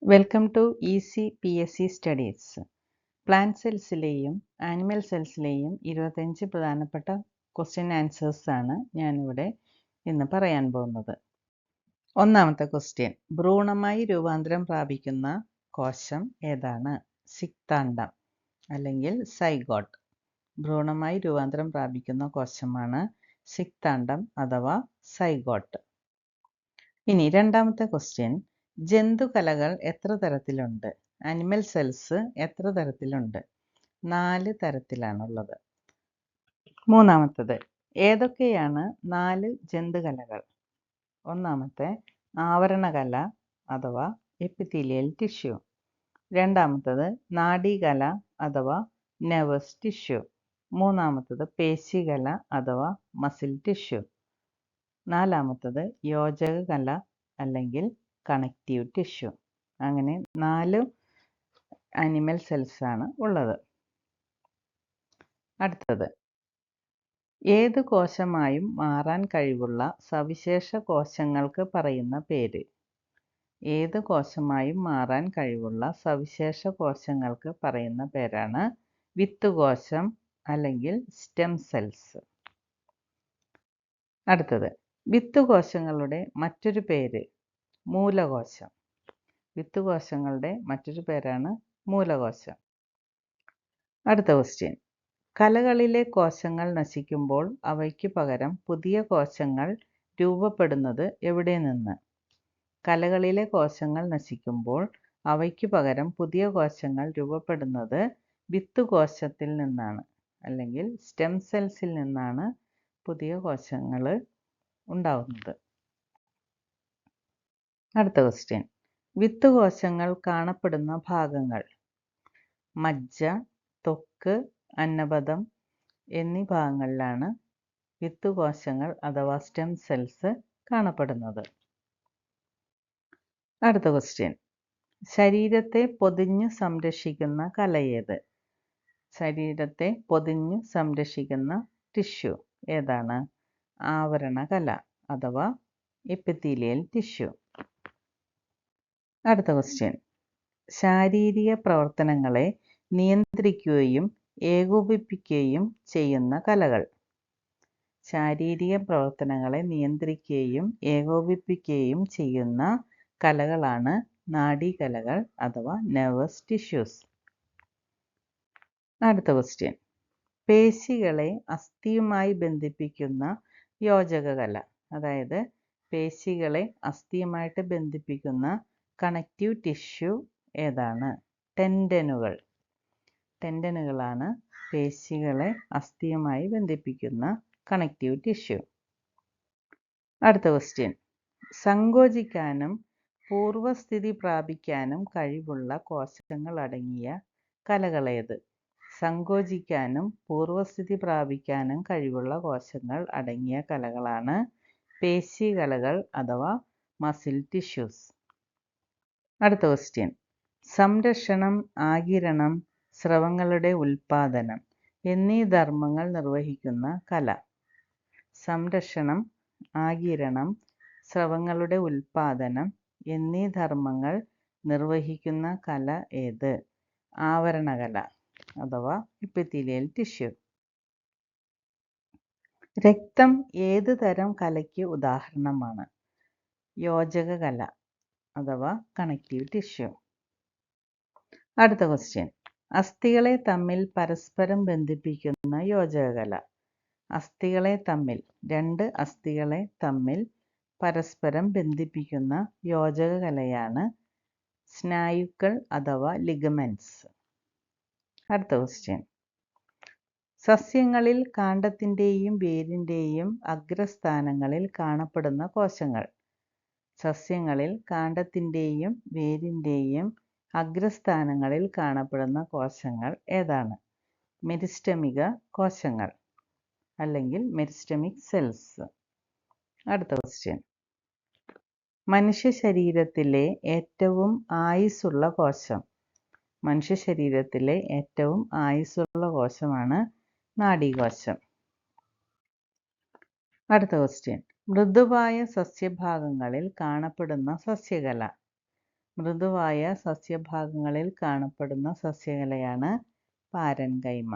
Welcome to easy P S C studies. Plant സെൽസിലെയും animal സെൽസിലെയും 25 പ്രധാനപ്പെട്ട ക്വസ്റ്റ്യൻ ആൻസേഴ്സ് ആണ് ഞാനിവിടെ ഇന്ന് പറയാൻ പോകുന്നത്. ഒന്നാമത്തെ ക്വസ്റ്റ്യൻ, ഭ്രൂണമായി രൂപാന്തരം പ്രാപിക്കുന്ന കോശം ഏതാണ്? സിക്താണ്ഡം അല്ലെങ്കിൽ സൈഗോട്ട്. ഭ്രൂണമായി രൂപാന്തരം പ്രാപിക്കുന്ന കോശമാണ് സിക്താണ്ഡം അഥവാ സൈഗോട്ട്. ഇനി രണ്ടാമത്തെ ക്വസ്റ്റ്യൻ, ജന്തുകലകൾ എത്ര തരത്തിലുണ്ട്? ആനിമൽ സെൽസ് എത്ര തരത്തിലുണ്ട്? 4 തരത്തിലാണുള്ളത്. മൂന്നാമത്തത്, ഏതൊക്കെയാണ് 4 ജന്തുകലകൾ? ഒന്നാമത്തെ ആവരണകല അഥവാ എപ്പിത്തീലിയൽ ടിഷ്യൂ. രണ്ടാമത്തത് നാഡീകല അഥവാ നെർവസ് ടിഷ്യൂ. മൂന്നാമത്തത് പേശികല അഥവാ മസിൽ ടിഷ്യൂ. നാലാമത്തത് യോജകകല അല്ലെങ്കിൽ കണക്റ്റീവ് ടിഷ്യൂ. അങ്ങനെ 4 ആനിമൽ സെൽസ് ആണ് ഉള്ളത്. അടുത്തത്, ഏത് കോശമായും മാറാൻ കഴിവുള്ള സവിശേഷ കോശങ്ങൾക്ക് പറയുന്ന പേര്? ഏത് കോശമായും മാറാൻ കഴിവുള്ള സവിശേഷ കോശങ്ങൾക്ക് പറയുന്ന പേരാണ് വിത്തുകോശം അല്ലെങ്കിൽ സ്റ്റെം സെൽസ്. അടുത്തത്, വിത്തുകോശങ്ങളുടെ മറ്റൊരു പേര് മൂലകോശം. വിത്തുകോശങ്ങളുടെ മറ്റൊരു പേരാണ് മൂലകോശം. അടുത്ത ക്വസ്റ്റ്യൻ, കലകളിലെ കോശങ്ങൾ നശിക്കുമ്പോൾ അവയ്ക്ക് പകരം പുതിയ കോശങ്ങൾ രൂപപ്പെടുന്നത് എവിടെ നിന്ന്? കലകളിലെ കോശങ്ങൾ നശിക്കുമ്പോൾ അവയ്ക്ക് പകരം പുതിയ കോശങ്ങൾ രൂപപ്പെടുന്നത് വിത്തുകോശത്തിൽ നിന്നാണ് അല്ലെങ്കിൽ സ്റ്റെം സെൽസിൽ നിന്നാണ് പുതിയ കോശങ്ങൾ ഉണ്ടാവുന്നത്. അടുത്ത ക്വസ്റ്റ്യൻ, വിത്തുകോശങ്ങൾ കാണപ്പെടുന്ന ഭാഗങ്ങൾ? മജ്ജ, ത്വക്ക്, അന്നപദം എന്നീ ഭാഗങ്ങളിലാണ് വിത്തുകോശങ്ങൾ അഥവാ സ്റ്റെം സെൽസ് കാണപ്പെടുന്നത്. അടുത്ത ക്വസ്റ്റ്യൻ, ശരീരത്തെ പൊതിഞ്ഞു സംരക്ഷിക്കുന്ന കലയേത്? ശരീരത്തെ പൊതിഞ്ഞു സംരക്ഷിക്കുന്ന ടിഷ്യൂ ഏതാണ്? ആവരണകല അഥവാ എപ്പിത്തീലിയൽ ടിഷ്യൂ. അടുത്ത ക്വസ്റ്റ്യൻ, ശാരീരിക പ്രവർത്തനങ്ങളെ നിയന്ത്രിക്കുകയും ഏകോപിപ്പിക്കുകയും ചെയ്യുന്ന കലകൾ? ശാരീരിക പ്രവർത്തനങ്ങളെ നിയന്ത്രിക്കുകയും ഏകോപിപ്പിക്കുകയും ചെയ്യുന്ന കലകളാണ് നാഡീകലകൾ അഥവാ നെർവസ് ടിഷ്യൂസ്. അടുത്ത ക്വസ്റ്റ്യൻ, പേശികളെ അസ്ഥിയുമായി ബന്ധിപ്പിക്കുന്ന യോജകകല, അതായത് പേശികളെ അസ്ഥിയുമായിട്ട് ബന്ധിപ്പിക്കുന്ന കണക്റ്റീവ് ടിഷ്യൂ ഏതാണ്? ടെൻഡനുകൾ. ടെൻഡനുകളാണ് പേശികളെ അസ്ഥിയുമായി ബന്ധിപ്പിക്കുന്ന കണക്റ്റീവ് ടിഷ്യൂ. അടുത്ത ക്വസ്റ്റ്യൻ, സങ്കോചിക്കാനും പൂർവസ്ഥിതി പ്രാപിക്കാനും കഴിവുള്ള കോശങ്ങൾ അടങ്ങിയ കലകളേത്? സങ്കോചിക്കാനും പൂർവസ്ഥിതി പ്രാപിക്കാനും കഴിവുള്ള കോശങ്ങൾ അടങ്ങിയ കലകളാണ് പേശികലകൾ അഥവാ മസിൽ ടിഷ്യൂസ്. അടുത്ത ക്വസ്റ്റ്യൻ, സംരക്ഷണം, ആഗിരണം, സ്രവങ്ങളുടെ ഉൽപാദനം എന്നീ ധർമ്മങ്ങൾ നിർവഹിക്കുന്ന കല? സംരക്ഷണം, ആഗിരണം, സ്രവങ്ങളുടെ ഉൽപാദനം എന്നീ ധർമ്മങ്ങൾ നിർവഹിക്കുന്ന കല ഏത്? ആവരണകല അഥവാ എപ്പിത്തീലിയൽ ടിഷ്യൂ. രക്തം ഏത് തരം കലയ്ക്ക് ഉദാഹരണമാണ്? യോജകകല അഥവാ കണക്റ്റീവ് ടിഷ്യൂ. അടുത്ത ക്വസ്റ്റ്യൻ, അസ്ഥികളെ തമ്മിൽ പരസ്പരം ബന്ധിപ്പിക്കുന്ന യോജകകല? അസ്ഥികളെ തമ്മിൽ, 2 അസ്ഥികളെ തമ്മിൽ പരസ്പരം ബന്ധിപ്പിക്കുന്ന യോജകകലയാണ് സ്നായുക്കൾ അഥവാ ലിഗമെന്റ്സ്. അടുത്ത ക്വസ്റ്റ്യൻ, സസ്യങ്ങളിൽ കാണ്ഡത്തിൻ്റെയും വേരിൻ്റെയും അഗ്രസ്ഥാനങ്ങളിൽ കാണപ്പെടുന്ന കോശങ്ങൾ? സസ്യങ്ങളിൽ കാണ്ഡത്തിൻ്റെയും വേരിൻ്റെയും അഗ്രസ്ഥാനങ്ങളിൽ കാണപ്പെടുന്ന കോശങ്ങൾ ഏതാണ്? മെരിസ്റ്റമിക കോശങ്ങൾ അല്ലെങ്കിൽ മെരിസ്റ്റമിക് സെൽസ്. അടുത്ത ക്വസ്റ്റ്യൻ, മനുഷ്യ ശരീരത്തിലെ ഏറ്റവും ആയുസ്സുള്ള കോശം? മനുഷ്യ ശരീരത്തിലെ ഏറ്റവും ആയുസ്സുള്ള കോശമാണ് നാഡീകോശം. അടുത്ത ക്വസ്റ്റ്യൻ, മൃദുവായ സസ്യഭാഗങ്ങളിൽ കാണപ്പെടുന്ന സസ്യകല? മൃദുവായ സസ്യഭാഗങ്ങളിൽ കാണപ്പെടുന്ന സസ്യകലയാണ് പാരൻകൈമ.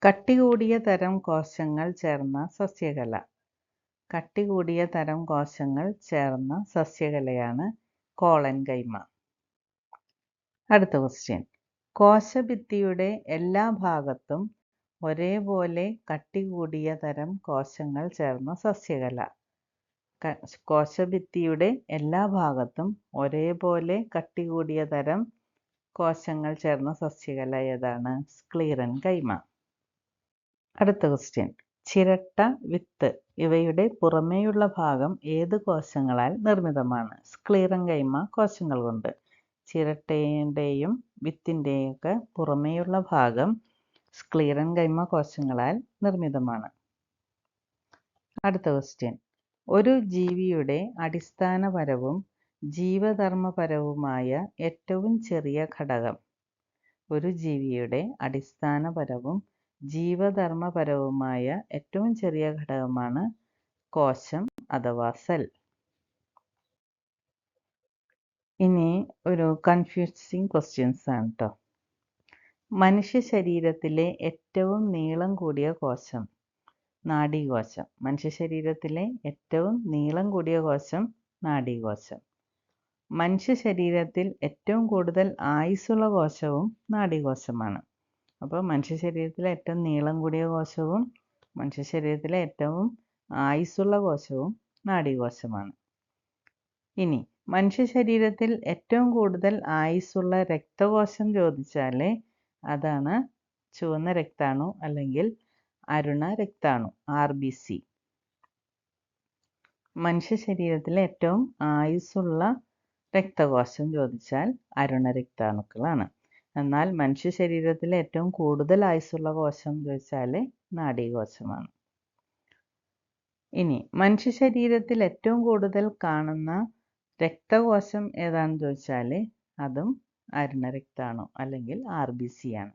കട്ടികൂടിയ തരം കോശങ്ങൾ ചേർന്ന സസ്യകല. കട്ടികൂടിയ തരം കോശങ്ങൾ ചേർന്ന സസ്യകലയാണ് കോളൻകൈമ. അടുത്ത ക്വസ്റ്റ്യൻ. കോശഭിത്തിയുടെ എല്ലാ ഭാഗത്തും ഒരേപോലെ കട്ടികൂടിയ തരം കോശങ്ങൾ ചേർന്ന സസ്യകല. കോശഭിത്തിയുടെ എല്ലാ ഭാഗത്തും ഒരേപോലെ കട്ടികൂടിയ തരം കോശങ്ങൾ ചേർന്ന സസ്യകല ഏതാണ്? സ്ക്ലീറൻകൈമ. അടുത്ത ക്വസ്റ്റ്യൻ. ചിരട്ട, വിത്ത് ഇവയുടെ പുറമേയുള്ള ഭാഗം ഏത് കോശങ്ങളാൽ നിർമ്മിതമാണ്? സ്ക്ലീറൻകൈമ കോശങ്ങൾ കൊണ്ട്. ചിരട്ടയുടെയും വിത്തിൻ്റെയും ഒക്കെ പുറമേയുള്ള ഭാഗം സ്ക്ലീറൻകൈമ കോശങ്ങളാൽ നിർമ്മിതമാണ്. അടുത്ത ക്വസ്റ്റ്യൻ. ഒരു ജീവിയുടെ അടിസ്ഥാനപരവും ജീവധർമ്മപരവുമായ ഏറ്റവും ചെറിയ ഘടകം. ഒരു ജീവിയുടെ അടിസ്ഥാനപരവും ജീവധർമ്മപരവുമായ ഏറ്റവും ചെറിയ ഘടകമാണ് കോശം അഥവാ സെൽ. ഇനി ഒരു കൺഫ്യൂസിങ് ക്വസ്റ്റ്യൻസ് ആണ് കേട്ടോ. മനുഷ്യ ശരീരത്തിലെ ഏറ്റവും നീളം കൂടിയ കോശം നാഡീകോശം. മനുഷ്യ ശരീരത്തിലെ ഏറ്റവും നീളം കൂടിയ കോശം നാഡീകോശം. മനുഷ്യ ശരീരത്തിൽ ഏറ്റവും കൂടുതൽ ആയുസ്സുള്ള കോശവും നാഡീകോശമാണ്. അപ്പോൾ മനുഷ്യ ശരീരത്തിലെ ഏറ്റവും നീളം കൂടിയ കോശവും മനുഷ്യ ശരീരത്തിലെ ഏറ്റവും ആയുസ്സുള്ള കോശവും നാഡീകോശമാണ്. ഇനി മനുഷ്യ ശരീരത്തിൽ ഏറ്റവും കൂടുതൽ ആയുസ്സുള്ള രക്തകോശം ചോദിച്ചാൽ അതാണ് ചുവന്ന രക്താണു അല്ലെങ്കിൽ അരുണ രക്താണു, RBC. മനുഷ്യ ശരീരത്തിലെ ഏറ്റവും ആയുസ്സുള്ള രക്തകോശം ചോദിച്ചാൽ അരുണ രക്താണുക്കളാണ്. എന്നാൽ മനുഷ്യ ശരീരത്തിലെ ഏറ്റവും കൂടുതൽ ആയുസ്സുള്ള കോശം ചോദിച്ചാൽ നാഡീകോശമാണ്. ഇനി മനുഷ്യ ശരീരത്തിൽ ഏറ്റവും കൂടുതൽ കാണുന്ന രക്തകോശം ഏതാണെന്ന് ചോദിച്ചാൽ അതും അരുണ രക്താണു അല്ലെങ്കിൽ RBC ആണ്.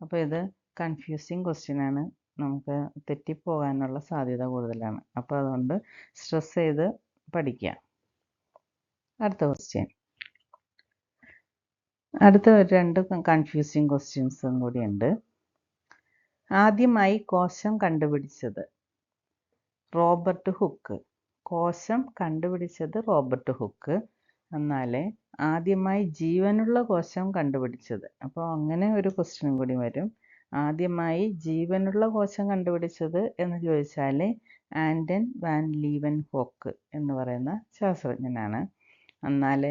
അപ്പോൾ ഇത് കൺഫ്യൂസിങ് ക്വസ്റ്റ്യൻ ആണ്. നമുക്ക് തെറ്റിപ്പോകാനുള്ള സാധ്യത കൂടുതലാണ്. അപ്പോൾ അതുകൊണ്ട് സ്ട്രെസ് ചെയ്ത് പഠിക്കുക. അടുത്ത ക്വസ്റ്റ്യൻ. അടുത്ത രണ്ട് കൺഫ്യൂസിങ് ക്വസ്റ്റ്യൻസും കൂടിയുണ്ട്. ആദ്യമായി കോശം കണ്ടുപിടിച്ചത് റോബർട്ട് ഹുക്ക്. കോശം കണ്ടുപിടിച്ചത് റോബർട്ട് ഹുക്ക്. എന്നാൽ ആദ്യമായി ജീവനുള്ള കോശം കണ്ടുപിടിച്ചത്, അപ്പോൾ അങ്ങനെ ഒരു ക്വസ്റ്റ്യനും കൂടി വരും. ആദ്യമായി ജീവനുള്ള കോശം കണ്ടുപിടിച്ചത് എന്ന് ചോദിച്ചാൽ ആൻറ്റൺ വാൻ ലീവൻ ഹോക്ക് എന്ന് പറയുന്ന ശാസ്ത്രജ്ഞനാണ്. എന്നാൽ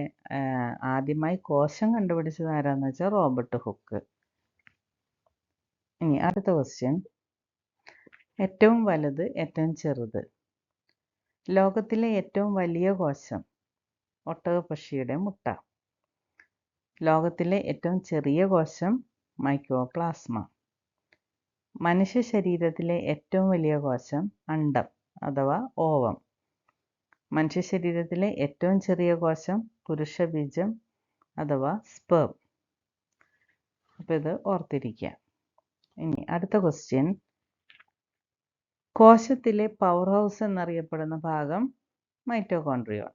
ആദ്യമായി കോശം കണ്ടുപിടിച്ചത് ആരാന്ന് വെച്ചാൽ റോബർട്ട് ഹുക്ക്. ഇനി അടുത്ത ക്വസ്റ്റ്യൻ. ഏറ്റവും വലുത്, ഏറ്റവും ചെറുത്. ലോകത്തിലെ ഏറ്റവും വലിയ കോശം ഒട്ടകപ്പക്ഷിയുടെ മുട്ട. ലോകത്തിലെ ഏറ്റവും ചെറിയ കോശം മൈക്രോപ്ലാസ്മ. മനുഷ്യ ശരീരത്തിലെ ഏറ്റവും വലിയ കോശം അണ്ഡം അഥവാ ഓവം. മനുഷ്യ ശരീരത്തിലെ ഏറ്റവും ചെറിയ കോശം പുരുഷബീജം അഥവാ സ്പേം. അപ്പോൾ ഇത് ഓർത്തിരിക്കുക. ഇനി അടുത്ത ക്വസ്റ്റ്യൻ. കോശത്തിലെ പവർ ഹൗസ് എന്നറിയപ്പെടുന്ന ഭാഗം മൈറ്റോകോൺട്രിയോൺ.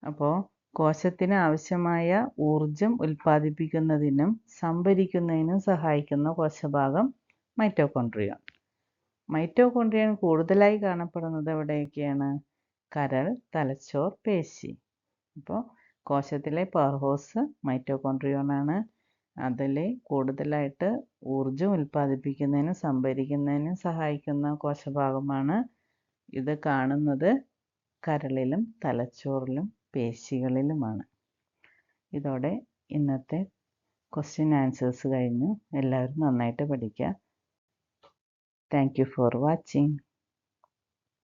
അപ്പോൾ കോശത്തിന് ആവശ്യമായ ഊർജം ഉൽപ്പാദിപ്പിക്കുന്നതിനും സംഭരിക്കുന്നതിനും സഹായിക്കുന്ന കോശഭാഗം മൈറ്റോകോൺട്രിയോൺ. മൈറ്റോകോൺട്രിയോൺ കൂടുതലായി കാണപ്പെടുന്നത് എവിടെയൊക്കെയാണ്? കരൾ, തലച്ചോർ, പേശി. അപ്പോൾ കോശത്തിലെ പവർ ഹൗസ് മൈറ്റോകോൺട്രിയോൺ ആണ്. അതിൽ കൂടുതലായിട്ട് ഊർജം ഉൽപ്പാദിപ്പിക്കുന്നതിനും സംഭരിക്കുന്നതിനും സഹായിക്കുന്ന കോശഭാഗമാണ്. ഇത് കാണുന്നത് കരളിലും തലച്ചോറിലും പേശികളിലുമാണ്. ഇതോടെ ഇന്നത്തെ ക്വസ്റ്റ്യൻ ആൻസേഴ്സ് കഴിഞ്ഞു. എല്ലാവരും നന്നായിട്ട് പഠിക്കുക. Thank you for watching.